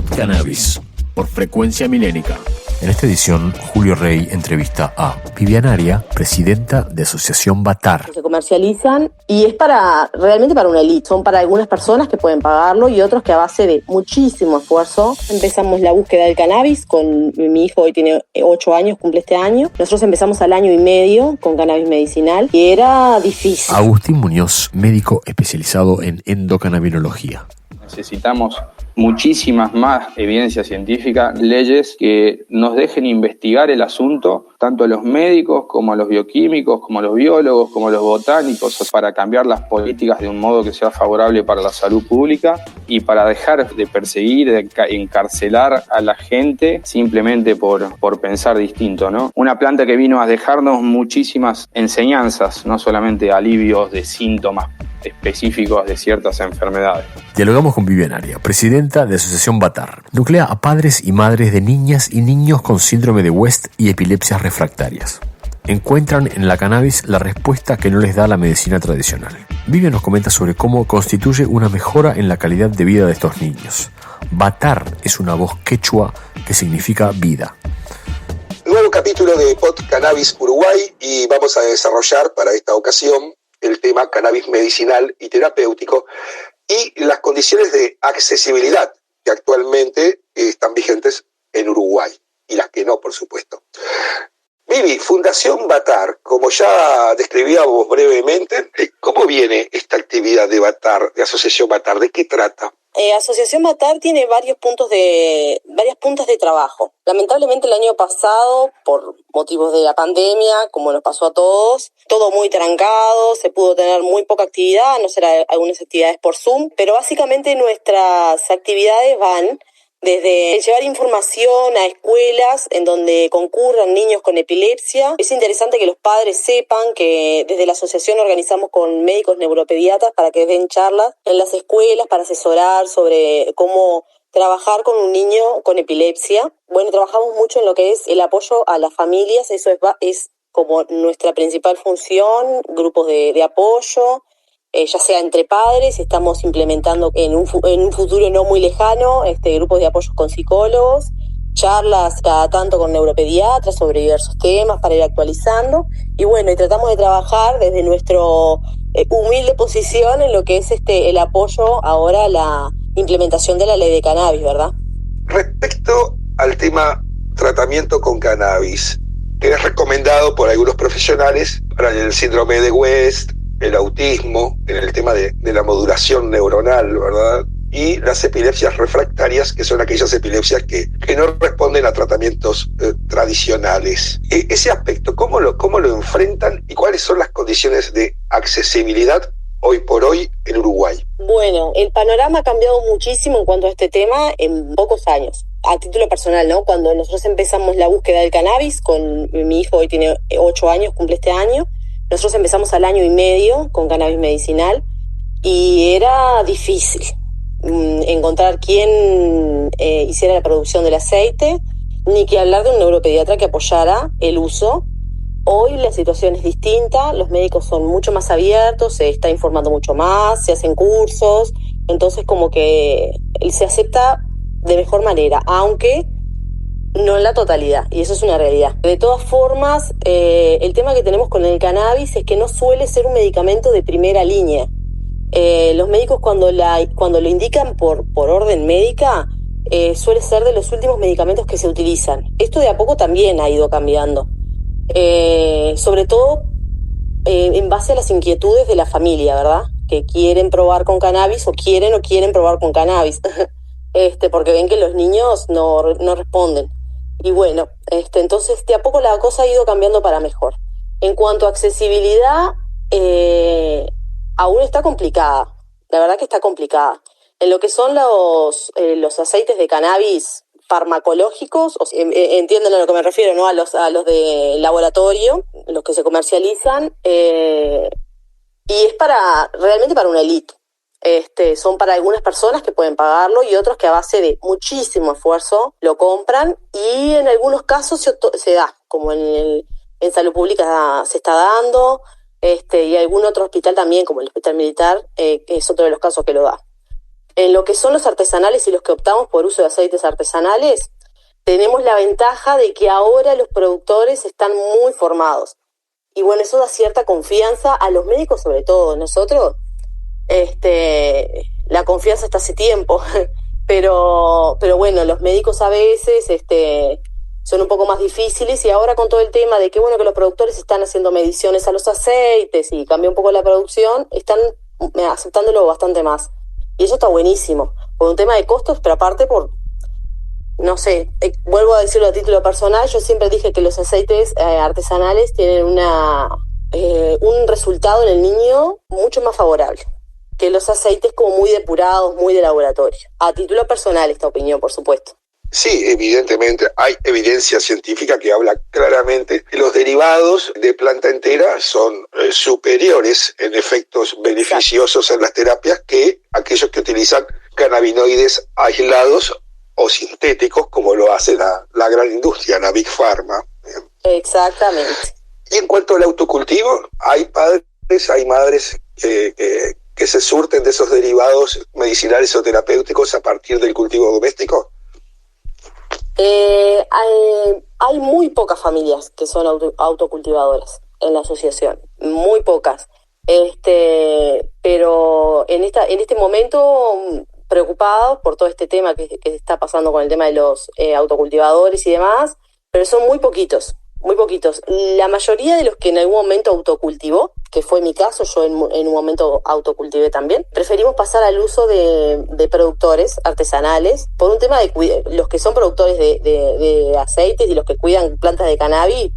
Pod Cannabis por Frecuencia Milénica. En esta edición, Julio Rey entrevista a Viviana Aria, presidenta de Asociación Batar. Se comercializan y es realmente para una élite. Son para algunas personas que pueden pagarlo y otros que a base de muchísimo esfuerzo. Empezamos la búsqueda del cannabis con mi hijo, hoy tiene 8 años, cumple este año. Nosotros empezamos al año y medio con cannabis medicinal y era difícil. Agustín Muñoz, médico especializado en endocannabinología. Necesitamos muchísimas más evidencia científica, leyes que nos dejen investigar el asunto, tanto a los médicos como a los bioquímicos, como a los biólogos, como a los botánicos, para cambiar las políticas de un modo que sea favorable para la salud pública y para dejar de perseguir, de encarcelar a la gente simplemente por pensar distinto, ¿no? Una planta que vino a dejarnos muchísimas enseñanzas, no solamente alivios de síntomas específicos de ciertas enfermedades. Dialogamos con Viviana Aria, presidenta de Asociación Batar. Nuclea a padres y madres de niñas y niños con síndrome de West y epilepsias refractarias. Encuentran en la cannabis la respuesta que no les da la medicina tradicional. Viviana nos comenta sobre cómo constituye una mejora en la calidad de vida de estos niños. Batar es una voz quechua que significa vida. Nuevo capítulo de Pod Cannabis Uruguay y vamos a desarrollar para esta ocasión el tema cannabis medicinal y terapéutico y las condiciones de accesibilidad que actualmente están vigentes en Uruguay y las que no, por supuesto. Vivi, Fundación Batar, como ya describíamos brevemente, ¿cómo viene esta actividad de Batar, de Asociación Batar? ¿De qué trata? Asociación Batar tiene varias puntas de trabajo. Lamentablemente el año pasado, por motivos de la pandemia, como nos pasó a todos, todo muy trancado, se pudo tener muy poca actividad, no será algunas actividades por Zoom, pero básicamente nuestras actividades van desde llevar información a escuelas en donde concurran niños con epilepsia. Es interesante que los padres sepan que desde la asociación organizamos con médicos neuropediatras para que den charlas en las escuelas para asesorar sobre cómo trabajar con un niño con epilepsia. Bueno, trabajamos mucho en lo que es el apoyo a las familias, eso es como nuestra principal función, grupos de apoyo, ya sea entre padres, estamos implementando en un futuro no muy lejano grupos de apoyo con psicólogos, charlas cada tanto con neuropediatras sobre diversos temas para ir actualizando y bueno, y tratamos de trabajar desde nuestro humilde posición en lo que es el apoyo ahora a la implementación de la ley de cannabis, ¿verdad? Respecto al tema tratamiento con cannabis, que es recomendado por algunos profesionales para el síndrome de West, el autismo, en el tema de la modulación neuronal, ¿verdad? Y las epilepsias refractarias, que son aquellas epilepsias que no responden a tratamientos tradicionales. Ese aspecto, ¿cómo lo enfrentan y cuáles son las condiciones de accesibilidad hoy por hoy en Uruguay? Bueno, el panorama ha cambiado muchísimo en cuanto a este tema en pocos años. A título personal, ¿no? Cuando nosotros empezamos la búsqueda del cannabis, con mi hijo hoy tiene 8 años, cumple este año, nosotros empezamos al año y medio con cannabis medicinal y era difícil encontrar quién hiciera la producción del aceite, ni que hablar de un neuropediatra que apoyara el uso. Hoy la situación es distinta, los médicos son mucho más abiertos, se está informando mucho más, se hacen cursos, entonces como que se acepta de mejor manera, aunque no en la totalidad, y eso es una realidad. De todas formas, el tema que tenemos con el cannabis es que no suele ser un medicamento de primera línea. Los médicos cuando lo indican por orden médica, suele ser de los últimos medicamentos que se utilizan. Esto de a poco también ha ido cambiando. Sobre todo en base a las inquietudes de la familia, ¿verdad? Que quieren probar con cannabis o quieren probar con cannabis. Porque ven que los niños no responden. Y bueno, entonces de a poco la cosa ha ido cambiando para mejor. En cuanto a accesibilidad, aún está complicada. La verdad que está complicada. En lo que son los aceites de cannabis farmacológicos, entienden a lo que me refiero, ¿no? A los de laboratorio, los que se comercializan, y es realmente para una élite. Son para algunas personas que pueden pagarlo y otros que a base de muchísimo esfuerzo lo compran y en algunos casos se da, como en salud pública se está dando, y algún otro hospital también, como el hospital militar, que es otro de los casos que lo da. En lo que son los artesanales y los que optamos por uso de aceites artesanales, tenemos la ventaja de que ahora los productores están muy formados. Y bueno, eso da cierta confianza a los médicos, sobre todo. Nosotros, la confianza está hace tiempo, pero bueno, los médicos a veces son un poco más difíciles, y ahora con todo el tema de que bueno, que los productores están haciendo mediciones a los aceites y cambia un poco la producción, están aceptándolo bastante más. Y eso está buenísimo, por un tema de costos, pero aparte no sé, vuelvo a decirlo a título personal, yo siempre dije que los aceites artesanales tienen un resultado en el niño mucho más favorable que los aceites como muy depurados, muy de laboratorio. A título personal esta opinión, por supuesto. Sí, evidentemente hay evidencia científica que habla claramente que los derivados de planta entera son superiores en efectos beneficiosos en las terapias que aquellos que utilizan cannabinoides aislados o sintéticos, como lo hace la gran industria, la Big Pharma. Exactamente. Y en cuanto al autocultivo, hay padres, hay madres que se surten de esos derivados medicinales o terapéuticos a partir del cultivo doméstico. Hay muy pocas familias que son autocultivadoras en la asociación, muy pocas. Pero en este momento preocupados por todo este tema que está pasando con el tema de los autocultivadores y demás, pero son muy poquitos. La mayoría de los que en algún momento autocultivó, que fue mi caso, yo en un momento autocultivé también, preferimos pasar al uso de productores artesanales por un tema de los que son productores de aceites y los que cuidan plantas de cannabis.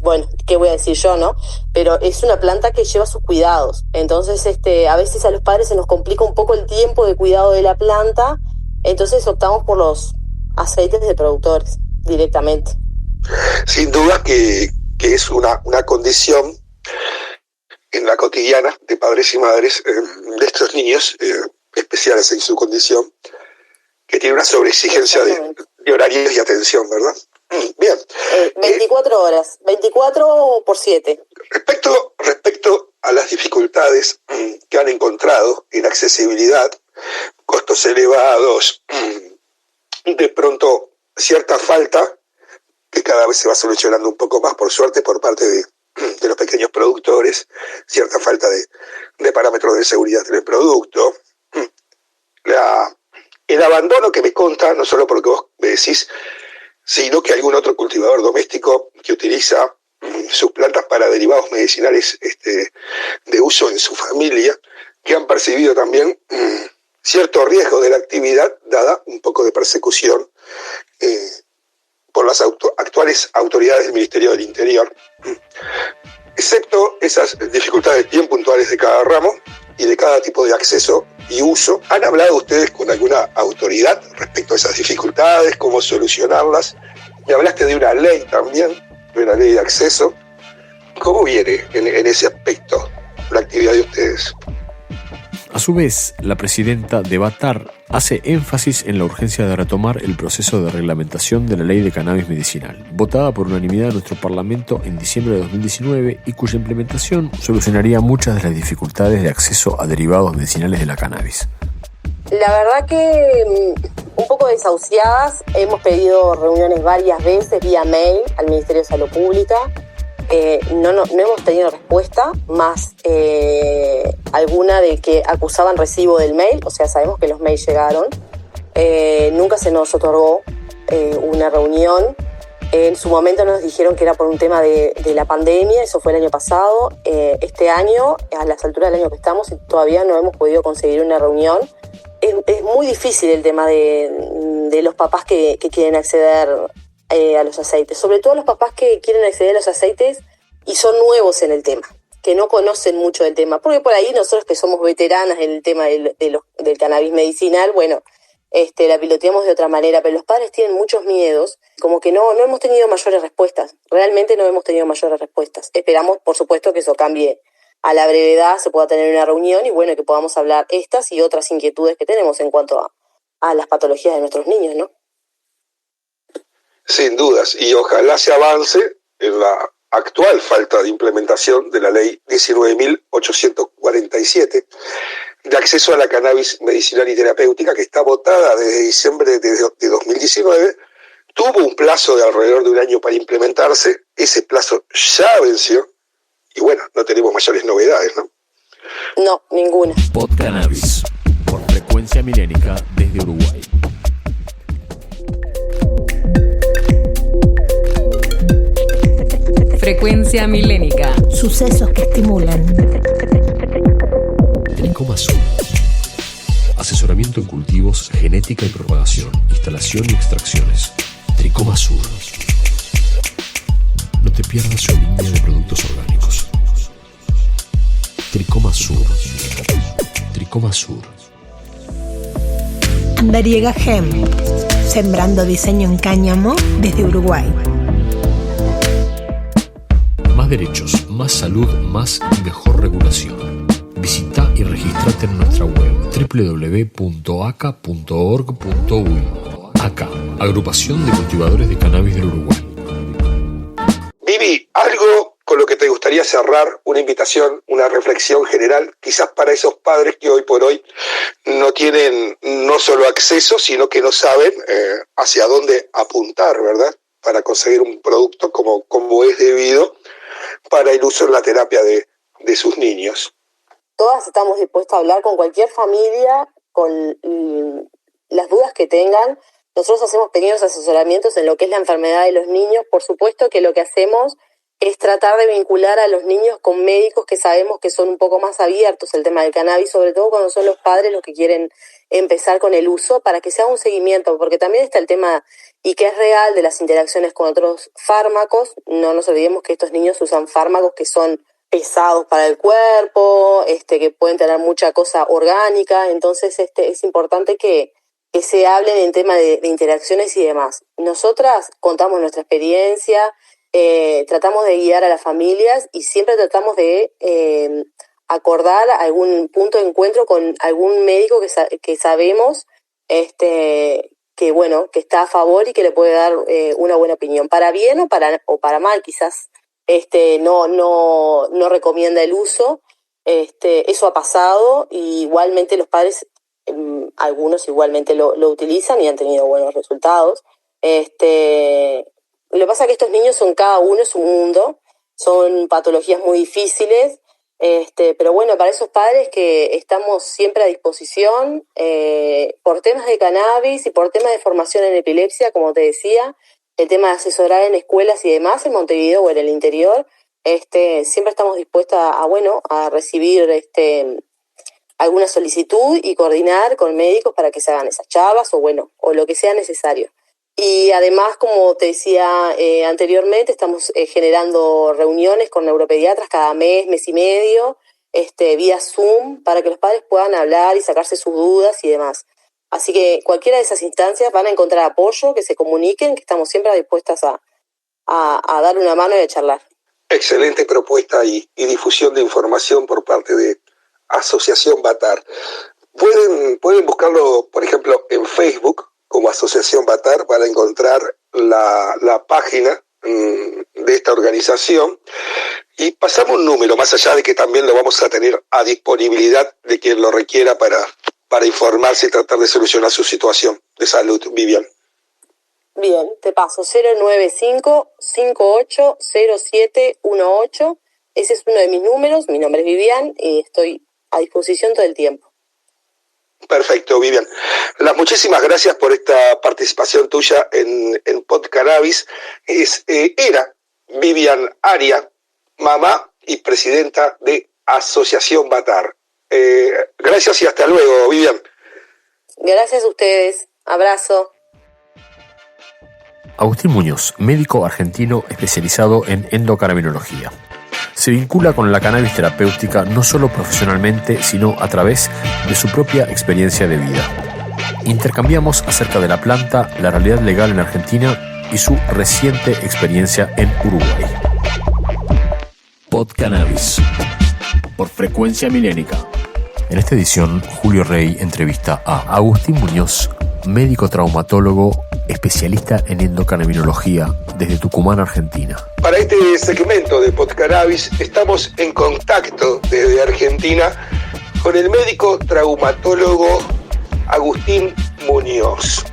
Bueno, ¿qué voy a decir yo, no? Pero es una planta que lleva sus cuidados. Entonces, a veces a los padres se nos complica un poco el tiempo de cuidado de la planta, entonces optamos por los aceites de productores directamente. Sin duda que es una condición en la cotidiana de padres y madres de estos niños especiales en su condición, que tiene una sobreexigencia de horarios y atención, ¿verdad? Bien. 24 horas, 24/7. Respecto a las dificultades que han encontrado en accesibilidad, costos elevados, de pronto cierta falta, que cada vez se va solucionando un poco más, por suerte, por parte de los pequeños productores, cierta falta de parámetros de seguridad en el producto, el abandono que me consta, no solo porque vos me decís, sino que algún otro cultivador doméstico que utiliza sus plantas para derivados medicinales de uso en su familia, que han percibido también cierto riesgo de la actividad, dada un poco de persecución por las actuales autoridades del Ministerio del Interior, excepto esas dificultades bien puntuales de cada ramo y de cada tipo de acceso y uso. ¿Han hablado ustedes con alguna autoridad respecto a esas dificultades, cómo solucionarlas? Me hablaste de una ley también, de una ley de acceso. ¿Cómo viene en ese aspecto la actividad de ustedes? A su vez, la presidenta de Batar hace énfasis en la urgencia de retomar el proceso de reglamentación de la ley de cannabis medicinal, votada por unanimidad en nuestro Parlamento en diciembre de 2019 y cuya implementación solucionaría muchas de las dificultades de acceso a derivados medicinales de la cannabis. La verdad que un poco desahuciadas, hemos pedido reuniones varias veces vía mail al Ministerio de Salud Pública. No hemos tenido respuesta, más alguna de que acusaban recibo del mail, o sea, sabemos que los mails llegaron. Nunca se nos otorgó una reunión. En su momento nos dijeron que era por un tema de la pandemia, eso fue el año pasado. Este año, a las alturas del año que estamos, todavía no hemos podido conseguir una reunión. Es muy difícil el tema de los papás que quieren acceder a los aceites, sobre todo los papás que quieren acceder a los aceites y son nuevos en el tema, que no conocen mucho del tema, porque por ahí nosotros que somos veteranas en el tema del cannabis medicinal, bueno, la piloteamos de otra manera, pero los padres tienen muchos miedos, como que no hemos tenido mayores respuestas, realmente no hemos tenido mayores respuestas. Esperamos, por supuesto, que eso cambie a la brevedad, se pueda tener una reunión y bueno, que podamos hablar estas y otras inquietudes que tenemos en cuanto a las patologías de nuestros niños, ¿no? Sin dudas, y ojalá se avance en la actual falta de implementación de la ley 19.847 de acceso a la cannabis medicinal y terapéutica, que está votada desde diciembre de 2019, tuvo un plazo de alrededor de un año para implementarse, ese plazo ya venció, y bueno, no tenemos mayores novedades, ¿no? No, ninguna. Podcannabis, por Frecuencia Milénica desde Uruguay. Frecuencia Milénica. Sucesos que estimulan. Tricoma Sur. Asesoramiento en cultivos, genética y propagación, instalación y extracciones. Tricoma Sur. No te pierdas su línea de productos orgánicos. Tricoma Sur. Tricoma Sur. Andariega Gem. Sembrando diseño en cáñamo desde Uruguay. Más derechos, más salud, más y mejor regulación. Visita y registrate en nuestra web www.aca.org.uy. ACA, Agrupación de Cultivadores de Cannabis del Uruguay. Vivi, algo con lo que te gustaría cerrar, una invitación, una reflexión general, quizás para esos padres que hoy por hoy no tienen no solo acceso, sino que no saben hacia dónde apuntar, ¿verdad? Para conseguir un producto como es debido para el uso en la terapia de sus niños. Todas estamos dispuestas a hablar con cualquier familia, con las dudas que tengan. Nosotros hacemos pequeños asesoramientos en lo que es la enfermedad de los niños. Por supuesto que lo que hacemos es tratar de vincular a los niños con médicos que sabemos que son un poco más abiertos al tema del cannabis, sobre todo cuando son los padres los que quieren empezar con el uso, para que se haga un seguimiento, porque también está el tema, y que es real, de las interacciones con otros fármacos. No nos olvidemos que estos niños usan fármacos que son pesados para el cuerpo, que pueden tener mucha cosa orgánica, entonces es importante que se hablen en tema de interacciones y demás. Nosotras contamos nuestra experiencia, tratamos de guiar a las familias y siempre tratamos de acordar algún punto de encuentro con algún médico que sabemos que está a favor y que le puede dar una buena opinión, para bien o para mal. Quizás no recomienda el uso, eso ha pasado, y igualmente los padres, algunos igualmente lo utilizan y han tenido buenos resultados. Lo que pasa es que estos niños son, cada uno es un mundo, son patologías muy difíciles, pero bueno, para esos padres que estamos siempre a disposición, por temas de cannabis y por temas de formación en epilepsia, como te decía, el tema de asesorar en escuelas y demás, en Montevideo o en el interior, siempre estamos dispuestas a recibir alguna solicitud y coordinar con médicos para que se hagan esas charlas o lo que sea necesario. Y además, como te decía anteriormente, estamos generando reuniones con neuropediatras cada mes y medio, vía Zoom, para que los padres puedan hablar y sacarse sus dudas y demás. Así que cualquiera de esas instancias van a encontrar apoyo, que se comuniquen, que estamos siempre dispuestas a dar una mano y a charlar. Excelente propuesta y difusión de información por parte de Asociación Batar. Pueden buscarlo, por ejemplo, en Facebook como Asociación Batar, para encontrar la página de esta organización, y pasamos un número, más allá de que también lo vamos a tener a disponibilidad de quien lo requiera para informarse y tratar de solucionar su situación de salud. Vivian. Bien, te paso 095-580718. Ese es uno de mis números. Mi nombre es Vivian y estoy a disposición todo el tiempo. Perfecto, Vivian. Las muchísimas gracias por esta participación tuya en Podcannabis. Era Vivian Aria, mamá y presidenta de Asociación Batar. Gracias y hasta luego, Vivian. Gracias a ustedes. Abrazo. Agustín Muñoz, médico argentino especializado en endocannabinología. Se vincula con la cannabis terapéutica no solo profesionalmente, sino a través de su propia experiencia de vida. Intercambiamos acerca de la planta, la realidad legal en Argentina y su reciente experiencia en Uruguay. Podcannabis, por Frecuencia Milénica. En esta edición, Julio Rey entrevista a Agustín Muñoz, médico traumatólogo, especialista en endocannabinología desde Tucumán, Argentina. Para este segmento de Podcannabis estamos en contacto desde Argentina con el médico traumatólogo Agustín Muñoz,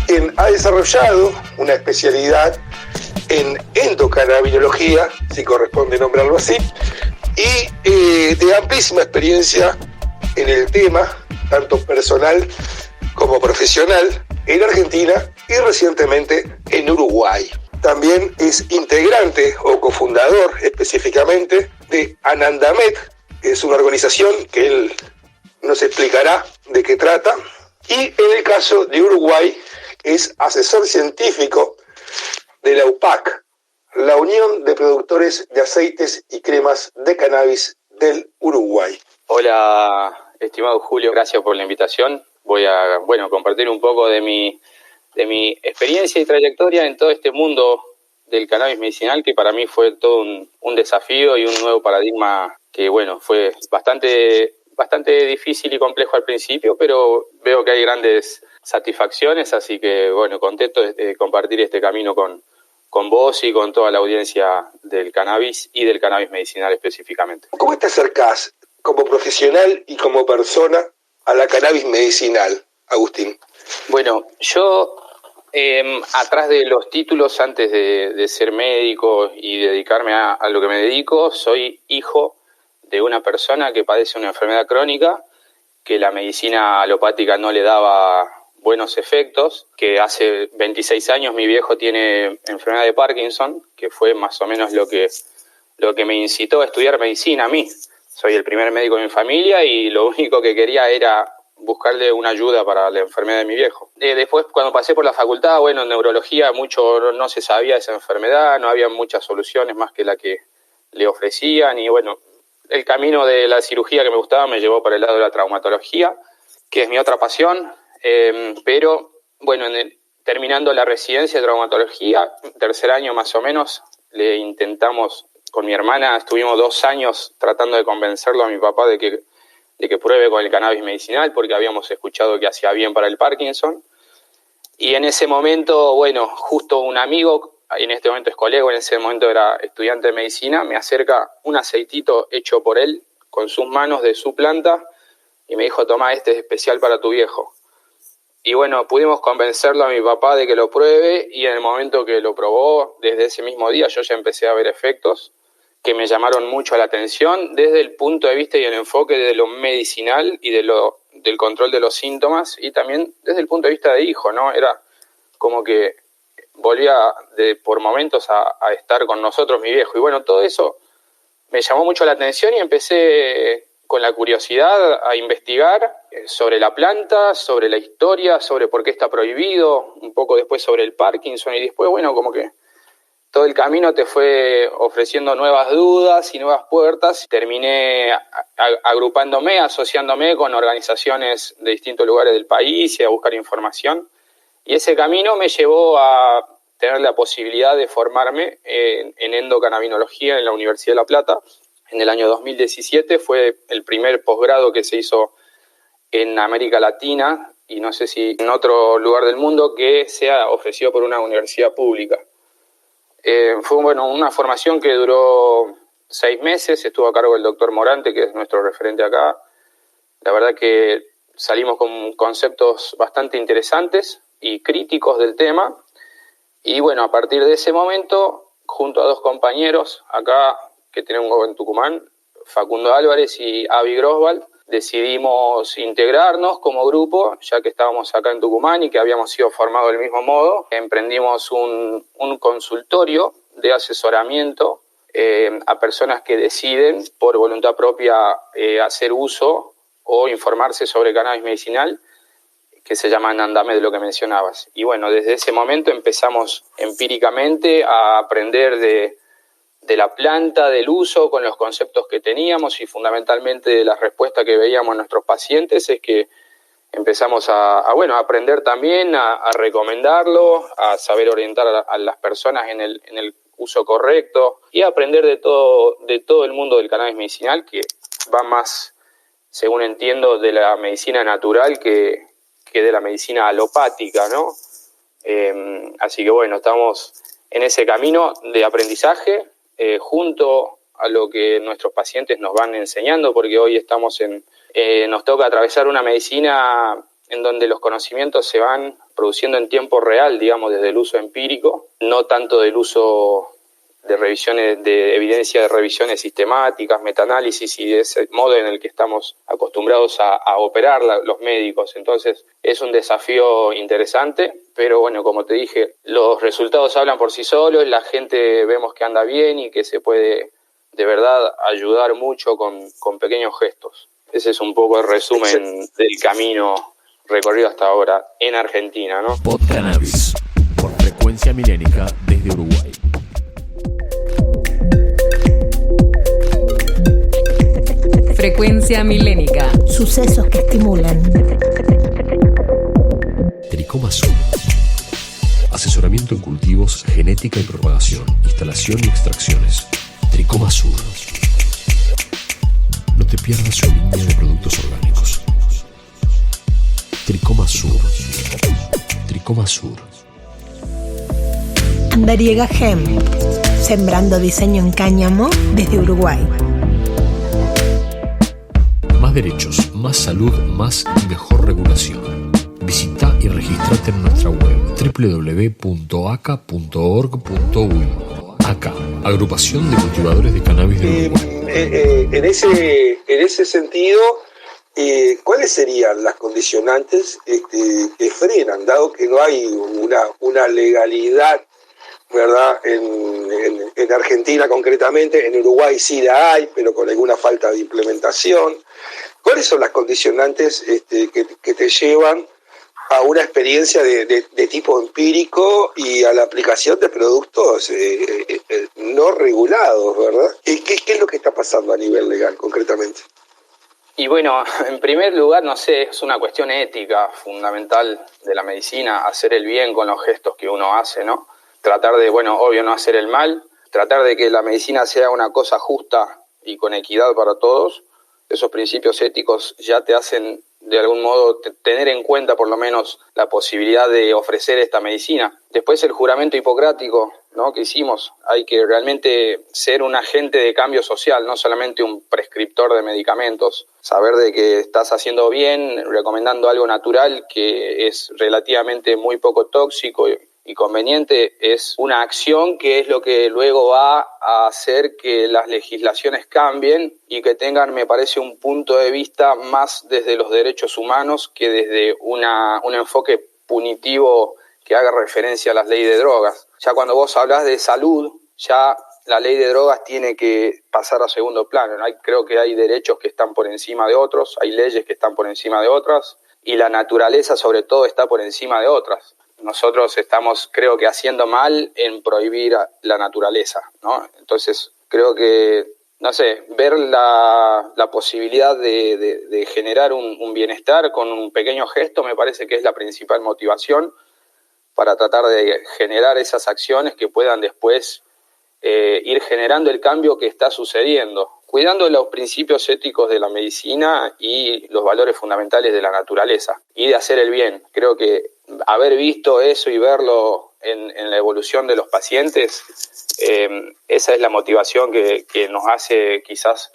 quien ha desarrollado una especialidad en endocannabinología, si corresponde nombrarlo así, y de amplísima experiencia en el tema, tanto personal como profesional, en Argentina y recientemente en Uruguay. También es integrante o cofundador específicamente de Anandamed, que es una organización que él nos explicará de qué trata, y en el caso de Uruguay es asesor científico de la UPAC, la Unión de Productores de Aceites y Cremas de Cannabis del Uruguay. Hola, estimado Julio, gracias por la invitación. Voy a compartir un poco de mi experiencia y trayectoria en todo este mundo del cannabis medicinal, que para mí fue todo un desafío y un nuevo paradigma que, fue bastante difícil y complejo al principio, pero veo que hay grandes satisfacciones, así que, contento de compartir este camino con vos y con toda la audiencia del cannabis y del cannabis medicinal específicamente. ¿Cómo te acercás como profesional y como persona a la cannabis medicinal, Agustín? Bueno, yo atrás de los títulos, antes de ser médico y dedicarme a lo que me dedico, soy hijo de una persona que padece una enfermedad crónica, que la medicina alopática no le daba buenos efectos, que hace 26 años mi viejo tiene enfermedad de Parkinson, que fue más o menos lo que me incitó a estudiar medicina a mí. Soy el primer médico de mi familia y lo único que quería era buscarle una ayuda para la enfermedad de mi viejo. Después, cuando pasé por la facultad, en neurología mucho no se sabía de esa enfermedad, no había muchas soluciones más que la que le ofrecían y el camino de la cirugía que me gustaba me llevó para el lado de la traumatología, que es mi otra pasión, pero terminando la residencia de traumatología, tercer año más o menos, le intentamos, con mi hermana, estuvimos 2 años tratando de convencerlo a mi papá de que pruebe con el cannabis medicinal, porque habíamos escuchado que hacía bien para el Parkinson. Y en ese momento, justo un amigo, en este momento es colega, en ese momento era estudiante de medicina, me acerca un aceitito hecho por él, con sus manos de su planta, y me dijo, toma, este es especial para tu viejo. Y pudimos convencerlo a mi papá de que lo pruebe, y en el momento que lo probó, desde ese mismo día yo ya empecé a ver efectos que me llamaron mucho la atención desde el punto de vista y el enfoque de lo medicinal y del control de los síntomas, y también desde el punto de vista de hijo, ¿no? Era como que volvía por momentos a estar con nosotros mi viejo. Y todo eso me llamó mucho la atención y empecé con la curiosidad a investigar sobre la planta, sobre la historia, sobre por qué está prohibido, un poco después sobre el Parkinson, y después, como que todo el camino te fue ofreciendo nuevas dudas y nuevas puertas. Terminé agrupándome, asociándome con organizaciones de distintos lugares del país y a buscar información. Y ese camino me llevó a tener la posibilidad de formarme en endocannabinología en la Universidad de La Plata. En el año 2017 fue el primer posgrado que se hizo en América Latina y no sé si en otro lugar del mundo que sea ofrecido por una universidad pública. Fue una formación que duró 6 meses, estuvo a cargo del doctor Morante, que es nuestro referente acá. La verdad que salimos con conceptos bastante interesantes y críticos del tema. Y a partir de ese momento, junto a 2 compañeros acá que tenemos en Tucumán, Facundo Álvarez y Avi Grosval, decidimos integrarnos como grupo, ya que estábamos acá en Tucumán y que habíamos sido formados del mismo modo. Emprendimos un consultorio de asesoramiento a personas que deciden por voluntad propia hacer uso o informarse sobre cannabis medicinal, que se llama Anandamed, lo que mencionabas. Y desde ese momento empezamos empíricamente a aprender de la planta, del uso, con los conceptos que teníamos y fundamentalmente de las respuestas que veíamos en nuestros pacientes, es que empezamos a aprender también, a recomendarlo, a saber orientar a las personas en el uso correcto y a aprender de todo el mundo del cannabis medicinal, que va más, según entiendo, de la medicina natural que que de la medicina alopática, ¿no? Así que bueno, estamos en ese camino de aprendizaje junto a lo que nuestros pacientes nos van enseñando, porque hoy nos toca atravesar una medicina en donde los conocimientos se van produciendo en tiempo real, digamos, desde el uso empírico, no tanto del uso de revisiones, de evidencia de revisiones sistemáticas, metaanálisis y de ese modo en el que estamos acostumbrados a operar los médicos. Entonces es un desafío interesante, pero bueno, como te dije, los resultados hablan por sí solos, la gente vemos que anda bien y que se puede de verdad ayudar mucho con pequeños gestos. Ese es un poco el resumen del camino recorrido hasta ahora en Argentina, ¿no? Pod Cannabis, por Frecuencia Milénica desde Uruguay. Frecuencia Milénica. Sucesos que estimulan. Tricoma Sur. Asesoramiento en cultivos, genética y propagación, instalación y extracciones. Tricoma Sur. No te pierdas su línea de productos orgánicos. Tricoma Sur. Tricoma Sur. Andariega Gem. Sembrando diseño en cáñamo desde Uruguay. Más derechos, más salud, más y mejor regulación. Visita y registrate en nuestra web www.aca.org.uy. ACA, Agrupación de Cultivadores de Cannabis de Uruguay. En ese sentido, ¿cuáles serían las condicionantes que frenan, dado que no hay una legalidad, ¿verdad? En Argentina concretamente, en Uruguay sí la hay, pero con alguna falta de implementación. ¿Cuáles son las condicionantes que te llevan a una experiencia de tipo empírico y a la aplicación de productos no regulados, ¿verdad? ¿Qué es lo que está pasando a nivel legal concretamente? Y bueno, en primer lugar, no sé, es una cuestión ética fundamental de la medicina, hacer el bien con los gestos que uno hace, ¿no? Tratar de, bueno, obvio, no hacer el mal, tratar de que la medicina sea una cosa justa y con equidad para todos. Esos principios éticos ya te hacen, de algún modo, tener en cuenta por lo menos la posibilidad de ofrecer esta medicina. Después el juramento hipocrático, ¿no?, que hicimos. Hay que realmente ser un agente de cambio social, no solamente un prescriptor de medicamentos. Saber de que estás haciendo bien, recomendando algo natural que es relativamente muy poco tóxico y conveniente, es una acción que es lo que luego va a hacer que las legislaciones cambien y que tengan, me parece, un punto de vista más desde los derechos humanos que desde un enfoque punitivo que haga referencia a las leyes de drogas. Ya cuando vos hablas de salud, ya la ley de drogas tiene que pasar a segundo plano. Creo que hay derechos que están por encima de otros, hay leyes que están por encima de otras, y la naturaleza sobre todo está por encima de otras. Nosotros estamos, creo que, haciendo mal en prohibir la naturaleza, ¿no? Entonces, creo que, no sé, ver la posibilidad de generar un bienestar con un pequeño gesto me parece que es la principal motivación para tratar de generar esas acciones que puedan después ir generando el cambio que está sucediendo, cuidando los principios éticos de la medicina y los valores fundamentales de la naturaleza y de hacer el bien. Creo que haber visto eso y verlo en la evolución de los pacientes, esa es la motivación que nos hace quizás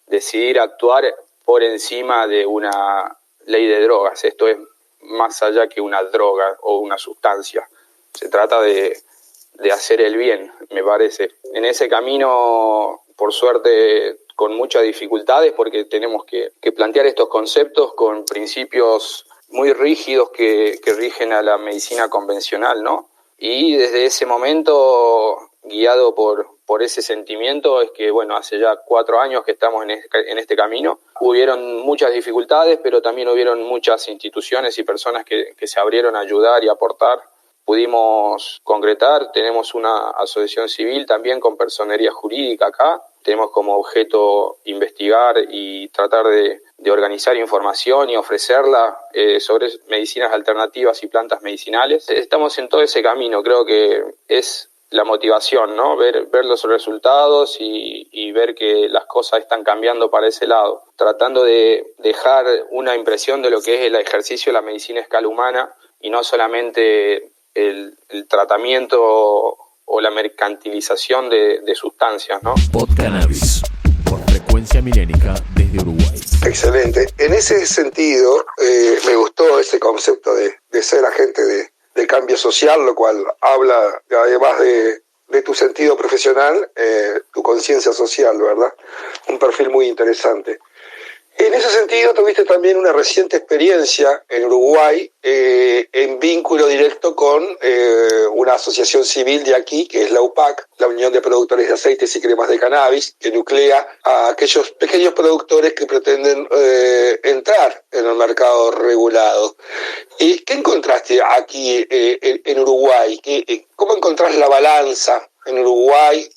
decidir actuar por encima de una ley de drogas. Esto es más allá que una droga o una sustancia. Se trata de hacer el bien, me parece. En ese camino, por suerte, con muchas dificultades, porque tenemos que plantear estos conceptos con principios muy rígidos que rigen a la medicina convencional, ¿no? Y desde ese momento, guiado por ese sentimiento, es que, bueno, hace ya 4 años que estamos en este camino. Hubieron muchas dificultades, pero también hubieron muchas instituciones y personas que se abrieron a ayudar y aportar. Pudimos concretar, tenemos una asociación civil también con personería jurídica acá. Tenemos como objeto investigar y tratar de organizar información y ofrecerla sobre medicinas alternativas y plantas medicinales. Estamos en todo ese camino, creo que es la motivación, ¿no? Ver los resultados y ver que las cosas están cambiando para ese lado, tratando de dejar una impresión de lo que es el ejercicio de la medicina a escala humana y no solamente el tratamiento o la mercantilización de sustancias, ¿no? Podcannabis, por Frecuencia Milénica desde Uruguay. Excelente. En ese sentido, me gustó ese concepto de ser agente de cambio social, lo cual habla, además de tu sentido profesional, tu conciencia social, ¿verdad? Un perfil muy interesante. En ese sentido, tuviste también una reciente experiencia en Uruguay en vínculo directo con una asociación civil de aquí, que es la UPAC, la Unión de Productores de Aceites y Cremas de Cannabis, que nuclea a aquellos pequeños productores que pretenden entrar en el mercado regulado. ¿Y qué encontraste aquí en Uruguay? ¿Cómo encontrás la balanza en Uruguay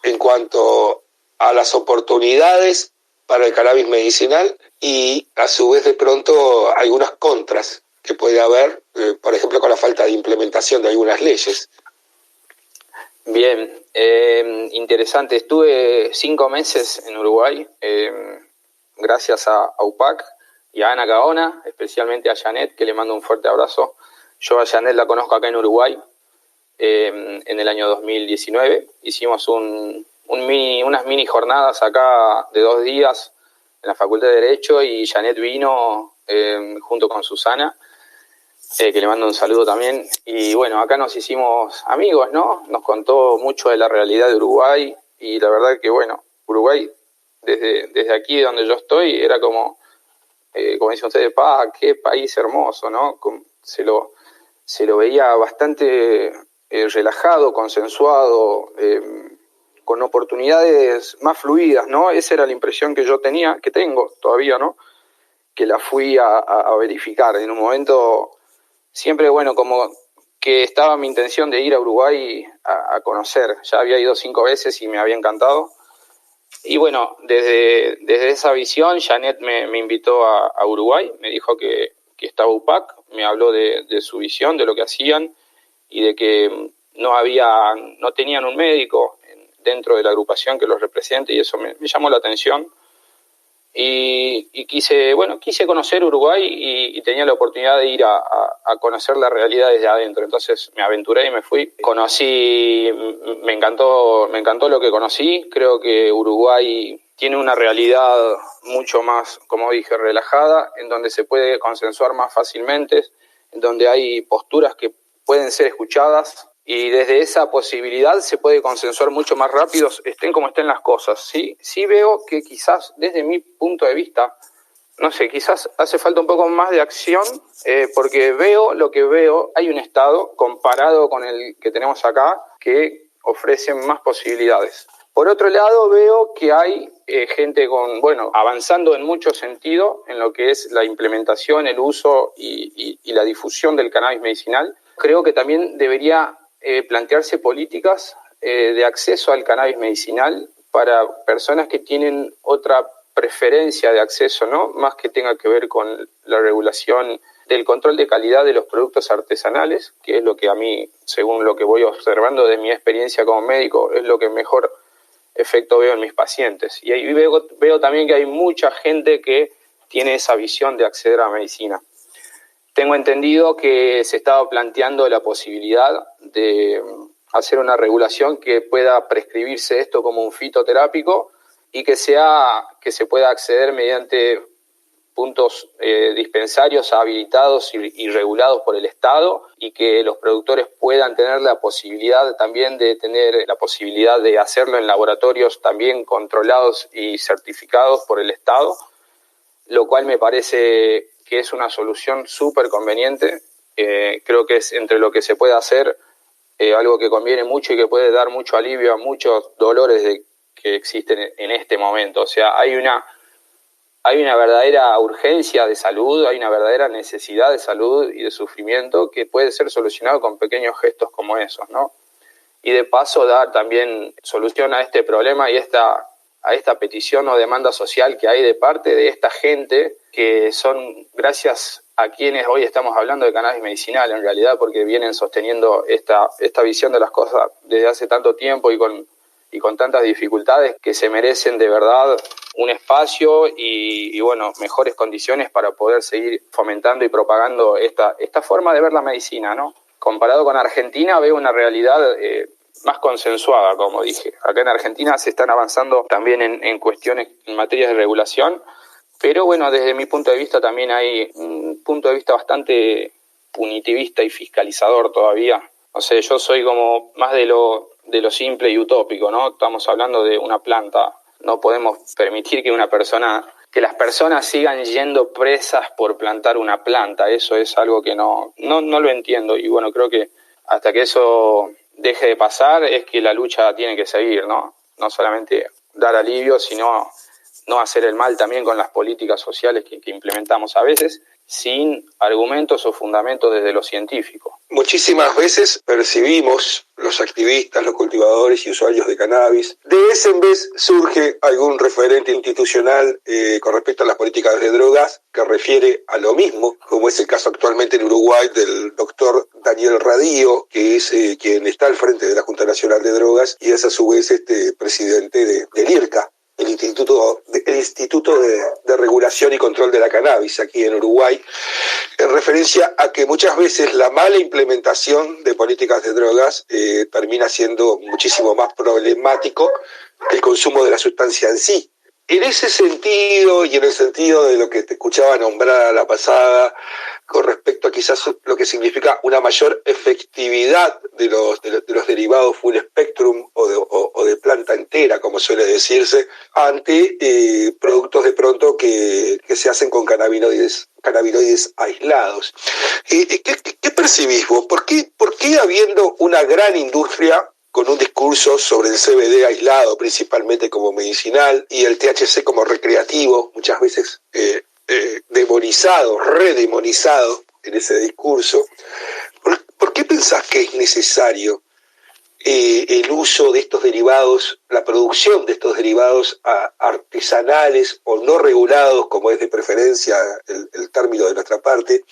en cuanto a las oportunidades para el cannabis medicinal y a su vez de pronto algunas contras que puede haber, por ejemplo con la falta de implementación de algunas leyes? Bien, interesante. Estuve 5 meses en Uruguay, gracias a UPAC y a Ana Gaona, especialmente a Janet, que le mando un fuerte abrazo. Yo a Janet la conozco acá en Uruguay, en el año 2019. Hicimos unas mini jornadas acá de 2 días en la Facultad de Derecho y Janet vino junto con Susana, que le mando un saludo también. Y bueno, acá nos hicimos amigos, ¿no? Nos contó mucho de la realidad de Uruguay y la verdad que, bueno, Uruguay, desde aquí donde yo estoy, era como dicen ustedes, qué país hermoso, ¿no? Se lo veía bastante relajado, consensuado, con oportunidades más fluidas, ¿no? Esa era la impresión que yo tenía, que tengo todavía, ¿no? Que la fui a verificar. En un momento, siempre, bueno, como que estaba mi intención de ir a Uruguay a conocer. Ya había ido 5 veces y me había encantado. Y bueno, desde esa visión, Janet me invitó a Uruguay, me dijo que estaba UPAC, me habló de su visión, de lo que hacían y de que no tenían un médico dentro de la agrupación que los represente, y eso me llamó la atención. Y quise conocer Uruguay y tenía la oportunidad de ir a conocer la realidad desde adentro. Entonces me aventuré y me fui. Me encantó lo que conocí. Creo que Uruguay tiene una realidad mucho más, como dije, relajada, en donde se puede consensuar más fácilmente, en donde hay posturas que pueden ser escuchadas. Y desde esa posibilidad se puede consensuar mucho más rápido, estén como estén las cosas. Sí veo que quizás desde mi punto de vista, no sé, quizás hace falta un poco más de acción, porque veo lo que veo. Hay un Estado comparado con el que tenemos acá que ofrece más posibilidades. Por otro lado, veo que hay gente avanzando en mucho sentido en lo que es la implementación, el uso y la difusión del cannabis medicinal. Creo que también debería plantearse políticas de acceso al cannabis medicinal para personas que tienen otra preferencia de acceso, ¿no? Más que tenga que ver con la regulación del control de calidad de los productos artesanales, que es lo que a mí, según lo que voy observando de mi experiencia como médico, es lo que mejor efecto veo en mis pacientes. Y ahí veo también que hay mucha gente que tiene esa visión de acceder a medicina. Tengo entendido que se estaba planteando la posibilidad de hacer una regulación que pueda prescribirse esto como un fitoterápico y que se pueda acceder mediante puntos dispensarios habilitados y regulados por el Estado, y que los productores puedan tener la posibilidad también de tener la posibilidad de hacerlo en laboratorios también controlados y certificados por el Estado, lo cual me parece que es una solución súper conveniente. Creo que es entre lo que se puede hacer algo que conviene mucho y que puede dar mucho alivio a muchos dolores que existen en este momento. O sea, hay una verdadera urgencia de salud, hay una verdadera necesidad de salud y de sufrimiento que puede ser solucionado con pequeños gestos como esos, ¿no? Y de paso dar también solución a este problema y a esta petición o demanda social que hay de parte de esta gente que son gracias a quienes hoy estamos hablando de cannabis medicinal, en realidad, porque vienen sosteniendo esta visión de las cosas desde hace tanto tiempo y con tantas dificultades, que se merecen de verdad un espacio y bueno, mejores condiciones para poder seguir fomentando y propagando esta forma de ver la medicina, ¿no? Comparado con Argentina, veo una realidad más consensuada, como dije. Acá en Argentina se están avanzando también en cuestiones, en materias de regulación, pero bueno, desde mi punto de vista también hay un punto de vista bastante punitivista y fiscalizador todavía. No sé, yo soy como más de lo simple y utópico, ¿no? Estamos hablando de una planta. No podemos permitir que las personas sigan yendo presas por plantar una planta. Eso es algo que no lo entiendo. Y bueno, creo que hasta que eso deje de pasar es que la lucha tiene que seguir, ¿no? No solamente dar alivio, sino no hacer el mal también con las políticas sociales que implementamos a veces, sin argumentos o fundamentos desde lo científico. Muchísimas veces percibimos, los activistas, los cultivadores y usuarios de cannabis, de vez en vez surge algún referente institucional con respecto a las políticas de drogas que refiere a lo mismo, como es el caso actualmente en Uruguay del doctor Daniel Radío, que es quien está al frente de la Junta Nacional de Drogas y es a su vez presidente del IRCA, el Instituto de Regulación y Control de la Cannabis aquí en Uruguay, en referencia a que muchas veces la mala implementación de políticas de drogas termina siendo muchísimo más problemático que el consumo de la sustancia en sí. En ese sentido y en el sentido de lo que te escuchaba nombrar a la pasada, con respecto a quizás lo que significa una mayor efectividad de los derivados full spectrum o de planta entera, como suele decirse, ante productos de pronto que se hacen con cannabinoides aislados. ¿Qué percibís vos? ¿Por qué habiendo una gran industria con un discurso sobre el CBD aislado, principalmente como medicinal, y el THC como recreativo, muchas veces redemonizado en ese discurso, ¿por qué pensás que es necesario el uso de estos derivados, la producción de estos derivados artesanales o no regulados, como es de preferencia el término de nuestra parte?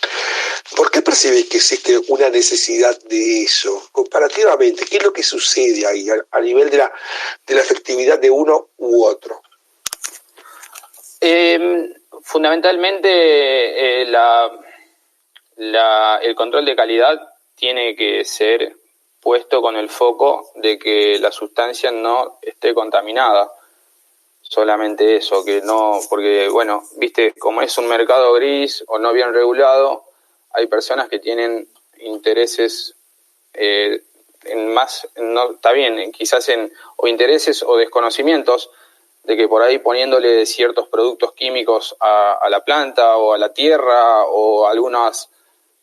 ¿Por qué percibís que existe una necesidad de eso? Comparativamente, ¿qué es lo que sucede ahí a nivel de la efectividad de uno u otro? Fundamentalmente, el control de calidad tiene que ser puesto con el foco de que la sustancia no esté contaminada. Solamente eso, que no, porque bueno, viste, como es un mercado gris o no bien regulado, hay personas que tienen intereses o intereses o desconocimientos de que por ahí poniéndole ciertos productos químicos a la planta o a la tierra o algunas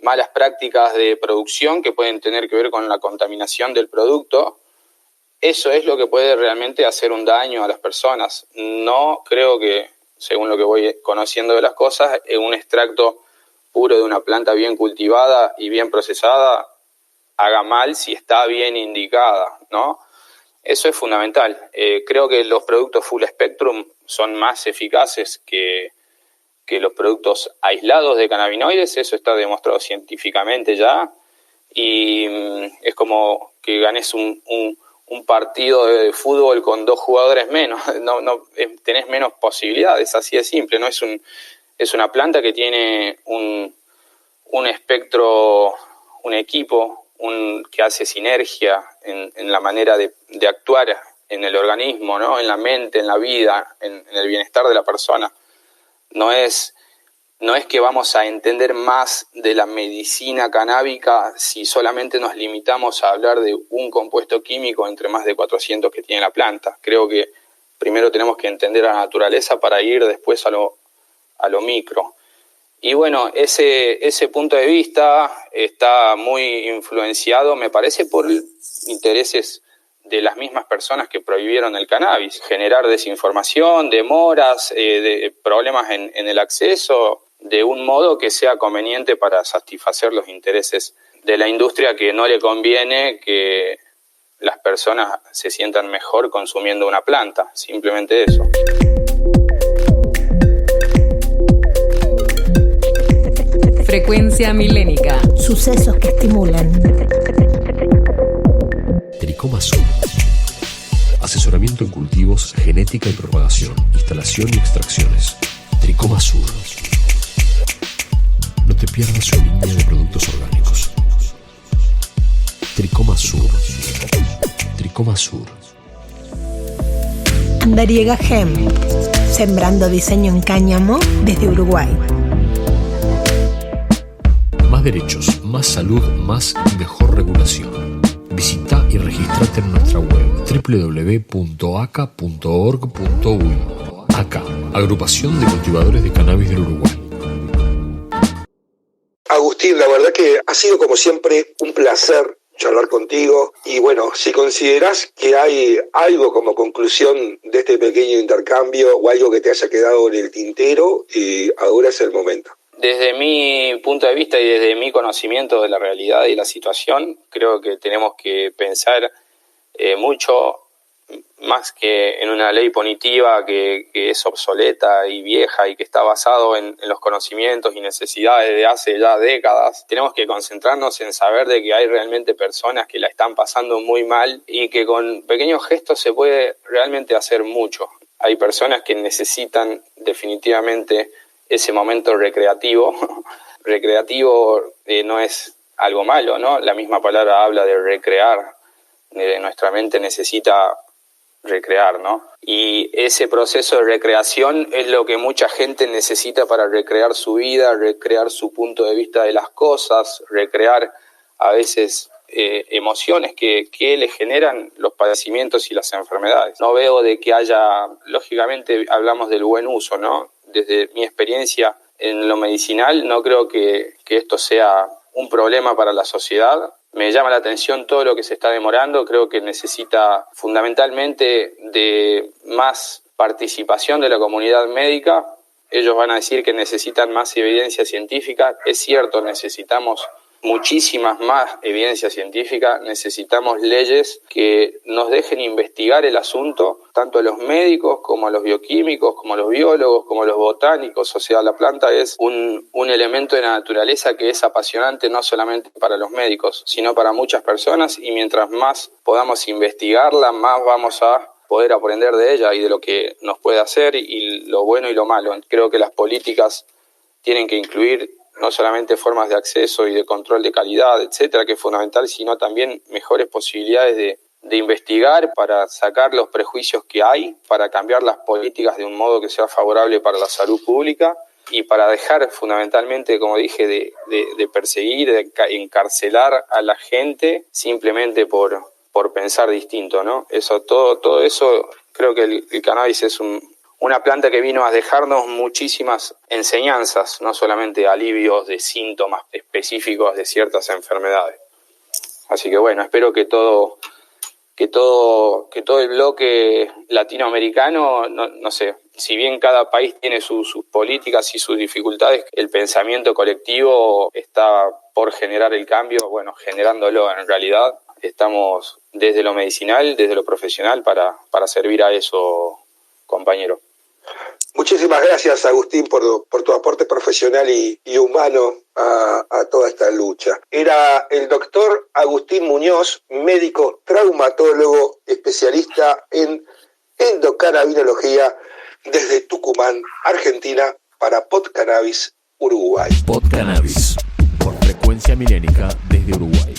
malas prácticas de producción que pueden tener que ver con la contaminación del producto, eso es lo que puede realmente hacer un daño a las personas. No creo que, según lo que voy conociendo de las cosas, un extracto puro de una planta bien cultivada y bien procesada haga mal si está bien indicada, ¿no? Eso es fundamental. Creo que los productos full spectrum son más eficaces que los productos aislados de cannabinoides. Eso está demostrado científicamente ya, y es como que ganes un partido de fútbol con 2 jugadores menos. No tenés menos posibilidades, así de simple. No es una planta que tiene un espectro, un equipo, que hace sinergia en la manera de actuar en el organismo, ¿no? En la mente, en la vida, en el bienestar de la persona. No es que vamos a entender más de la medicina canábica si solamente nos limitamos a hablar de un compuesto químico entre más de 400 que tiene la planta. Creo que primero tenemos que entender la naturaleza para ir después a lo micro. Y bueno, ese punto de vista está muy influenciado, me parece, por intereses de las mismas personas que prohibieron el cannabis. Generar desinformación, demoras, de problemas en el acceso, de un modo que sea conveniente para satisfacer los intereses de la industria, que no le conviene que las personas se sientan mejor consumiendo una planta. Simplemente eso. Frecuencia Milénica. Sucesos que estimulan. Tricoma Sur. Asesoramiento en cultivos, genética y propagación, instalación y extracciones. Tricoma Sur. No te pierdas su línea de productos orgánicos. Tricoma Sur. Tricoma Sur. Andariega Gem. Sembrando diseño en cáñamo desde Uruguay. Más derechos, más salud, más y mejor regulación. Visita y registrate en nuestra web www.aca.org.uy. ACA, Agrupación de Cultivadores de Cannabis del Uruguay. Agustín, la verdad que ha sido como siempre un placer charlar contigo y bueno, si considerás que hay algo como conclusión de este pequeño intercambio o algo que te haya quedado en el tintero, ahora es el momento. Desde mi punto de vista y desde mi conocimiento de la realidad y la situación, creo que tenemos que pensar mucho más que en una ley punitiva que es obsoleta y vieja y que está basado en los conocimientos y necesidades de hace ya décadas. Tenemos que concentrarnos en saber de que hay realmente personas que la están pasando muy mal y que con pequeños gestos se puede realmente hacer mucho. Hay personas que necesitan definitivamente ese momento recreativo. Recreativo no es algo malo, ¿no? La misma palabra habla de recrear. Nuestra mente necesita recrear, ¿no? Y ese proceso de recreación es lo que mucha gente necesita para recrear su vida, recrear su punto de vista de las cosas, recrear a veces emociones que le generan los padecimientos y las enfermedades. No veo de que haya, lógicamente hablamos del buen uso, ¿no? Desde mi experiencia en lo medicinal no creo que esto sea un problema para la sociedad. Me llama la atención todo lo que se está demorando. Creo que necesita fundamentalmente de más participación de la comunidad médica. Ellos van a decir que necesitan más evidencia científica. Es cierto, necesitamos muchísimas más evidencia científica, necesitamos leyes que nos dejen investigar el asunto, tanto a los médicos como a los bioquímicos, como a los biólogos, como a los botánicos. O sea, la planta es un elemento de la naturaleza que es apasionante no solamente para los médicos, sino para muchas personas, y mientras más podamos investigarla, más vamos a poder aprender de ella y de lo que nos puede hacer y lo bueno y lo malo. Creo que las políticas tienen que incluir no solamente formas de acceso y de control de calidad, etcétera, que es fundamental, sino también mejores posibilidades de investigar para sacar los prejuicios que hay, para cambiar las políticas de un modo que sea favorable para la salud pública y para dejar fundamentalmente, como dije, de perseguir, de encarcelar a la gente simplemente por pensar distinto, ¿no? Todo eso, creo que el cannabis es una planta que vino a dejarnos muchísimas enseñanzas, no solamente alivios de síntomas específicos de ciertas enfermedades. Así que bueno, espero que todo el bloque latinoamericano, no sé, si bien cada país tiene sus políticas y sus dificultades, el pensamiento colectivo está por generar el cambio, bueno, generándolo en realidad. Estamos desde lo medicinal, desde lo profesional para servir a eso, compañero. Muchísimas gracias, Agustín, por tu aporte profesional y humano a toda esta lucha. Era el doctor Agustín Muñoz, médico traumatólogo, especialista en endocannabinología desde Tucumán, Argentina, para PodCannabis Uruguay. PodCannabis, por Frecuencia Milénica desde Uruguay.